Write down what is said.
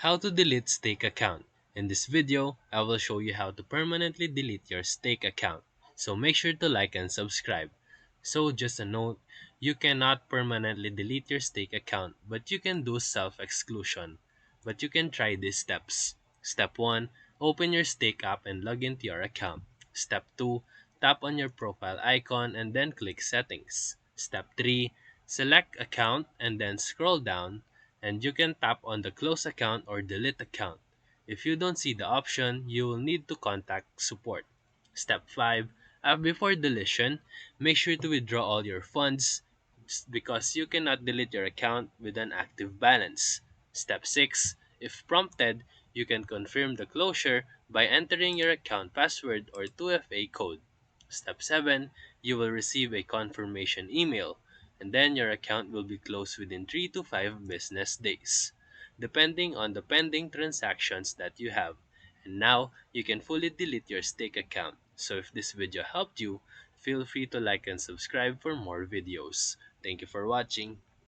How to delete stake account. In this video, I will show you how to permanently delete your stake account. So make sure to like and subscribe. So just a note, you cannot permanently delete your stake account, but you can do self-exclusion. But you can try these steps. Step 1, open your stake app and log into your account. Step 2, tap on your profile icon and then click settings. Step 3, select account and then scroll down and you can tap on the close account or delete account. If you don't see the option, you will need to contact support. Step 5. Before deletion, make sure to withdraw all your funds because you cannot delete your account with an active balance. Step 6. If prompted, you can confirm the closure by entering your account password or 2FA code. Step 7. You will receive a confirmation email and then your account will be closed within 3 to 5 business days, depending on the pending transactions that you have. And now, you can fully delete your stake account. So if this video helped you, feel free to like and subscribe for more videos. Thank you for watching.